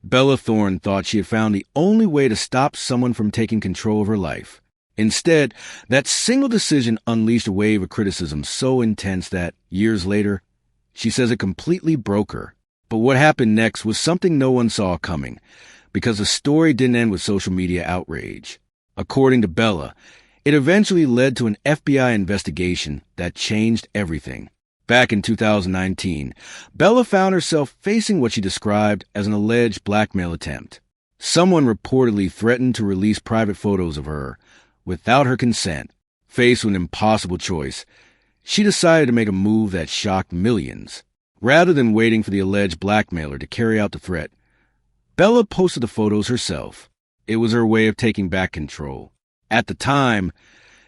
Bella Thorne thought she had found the only way to stop someone from taking control of her life. Instead, that single decision unleashed a wave of criticism so intense that, years later, she says it completely broke her. But what happened next was something no one saw coming, because the story didn't end with social media outrage. According to Bella, it eventually led to an FBI investigation that changed everything. Back in 2019, Bella found herself facing what she described as an alleged blackmail attempt. Someone reportedly threatened to release private photos of her without her consent. Faced with an impossible choice, she decided to make a move that shocked millions. Rather than waiting for the alleged blackmailer to carry out the threat, Bella posted the photos herself. It was her way of taking back control. At the time,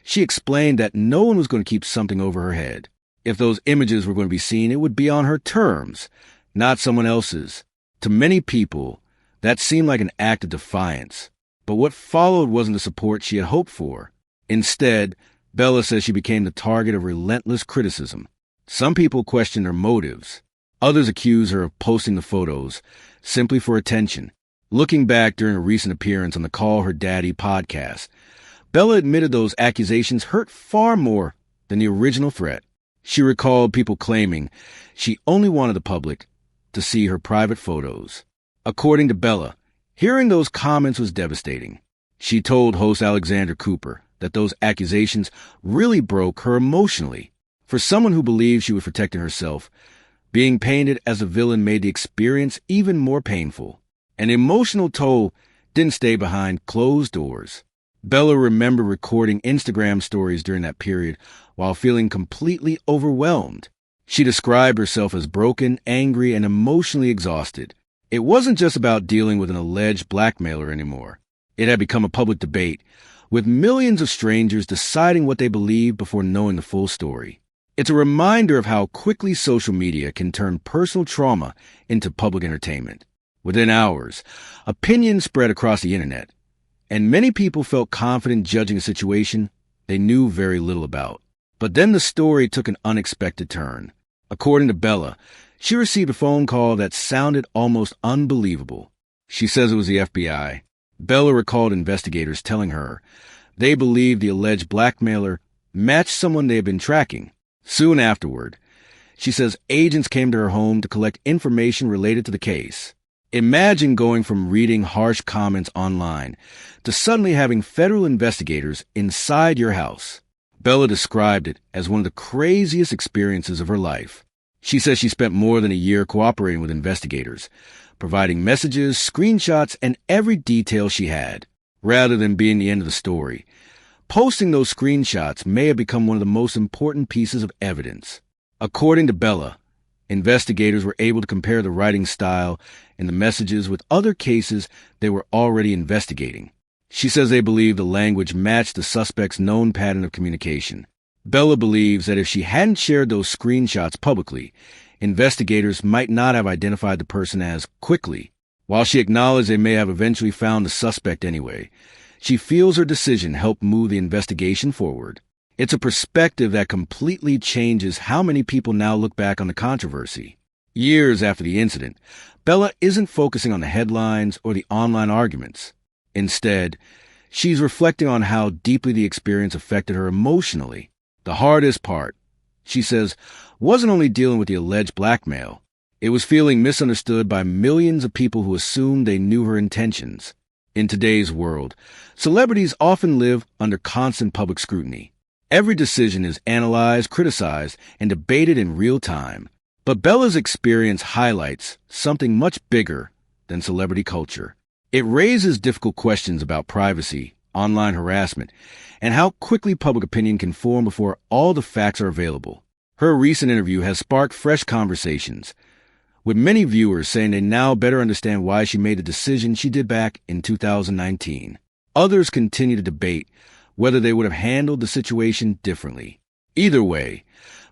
she explained that no one was going to keep something over her head. If those images were going to be seen, it would be on her terms, not someone else's. To many people, that seemed like an act of defiance. But what followed wasn't the support she had hoped for. Instead, Bella says she became the target of relentless criticism. Some people questioned her motives. Others accused her of posting the photos simply for attention. Looking back during a recent appearance on the Call Her Daddy podcast, Bella admitted those accusations hurt far more than the original threat. She recalled people claiming she only wanted the public to see her private photos. According to Bella, hearing those comments was devastating. She told host Alexander Cooper that those accusations really broke her emotionally. For someone who believed she was protecting herself, being painted as a villain made the experience even more painful. An emotional toll didn't stay behind closed doors. Bella remembered recording Instagram stories during that period while feeling completely overwhelmed. She described herself as broken, angry, and emotionally exhausted. It wasn't just about dealing with an alleged blackmailer anymore. It had become a public debate, with millions of strangers deciding what they believed before knowing the full story. It's a reminder of how quickly social media can turn personal trauma into public entertainment. Within hours, opinions spread across the internet, and many people felt confident judging a situation they knew very little about. But then the story took an unexpected turn. According to Bella, she received a phone call that sounded almost unbelievable. She says it was the FBI. Bella recalled investigators telling her they believed the alleged blackmailer matched someone they had been tracking. Soon afterward, she says agents came to her home to collect information related to the case. Imagine going from reading harsh comments online to suddenly having federal investigators inside your house. Bella described it as one of the craziest experiences of her life. She says she spent more than a year cooperating with investigators, providing messages, screenshots, and every detail she had. Rather than being the end of the story, posting those screenshots may have become one of the most important pieces of evidence. According to Bella, investigators were able to compare the writing style and the messages with other cases they were already investigating. She says they believe the language matched the suspect's known pattern of communication. Bella believes that if she hadn't shared those screenshots publicly, investigators might not have identified the person as quickly. While she acknowledged they may have eventually found the suspect anyway, she feels her decision helped move the investigation forward. It's a perspective that completely changes how many people now look back on the controversy. Years after the incident, Bella isn't focusing on the headlines or the online arguments. Instead, she's reflecting on how deeply the experience affected her emotionally. The hardest part, she says, wasn't only dealing with the alleged blackmail. It was feeling misunderstood by millions of people who assumed they knew her intentions. In today's world, celebrities often live under constant public scrutiny. Every decision is analyzed, criticized, and debated in real time. But Bella's experience highlights something much bigger than celebrity culture. It raises difficult questions about privacy, online harassment, and how quickly public opinion can form before all the facts are available. Her recent interview has sparked fresh conversations, with many viewers saying they now better understand why she made the decision she did back in 2019. Others continue to debate whether they would have handled the situation differently. Either way,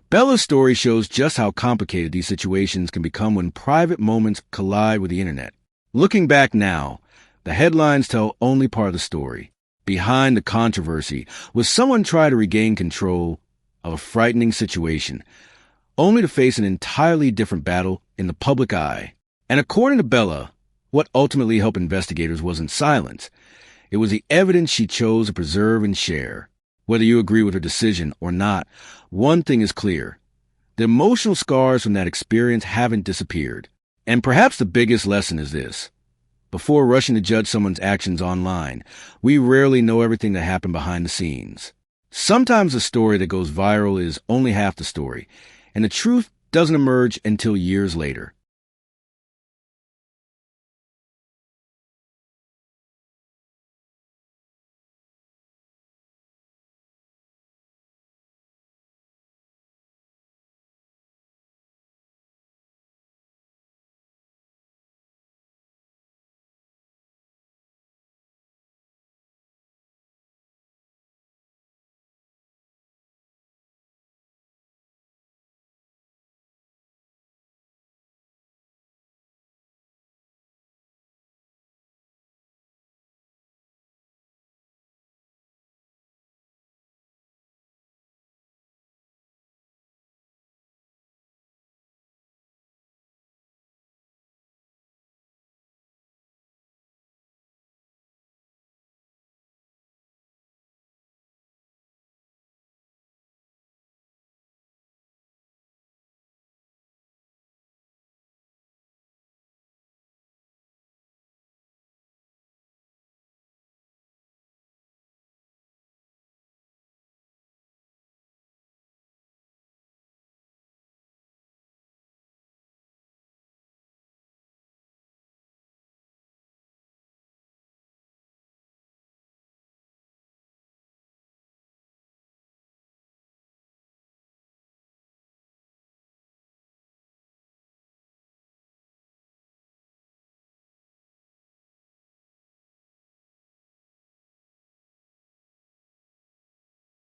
Bella's story shows just how complicated these situations can become when private moments collide with the internet. Looking back now, the headlines tell only part of the story. Behind the controversy was someone trying to regain control of a frightening situation, only to face an entirely different battle in the public eye. And according to Bella, What ultimately helped investigators wasn't silence. It was the evidence she chose to preserve and share. Whether you agree with her decision or not, one thing is clear. The emotional scars from that experience haven't disappeared. And perhaps the biggest lesson is this. Before rushing to judge someone's actions online, we rarely know everything that happened behind the scenes. Sometimes the story that goes viral is only half the story, and the truth doesn't emerge until years later.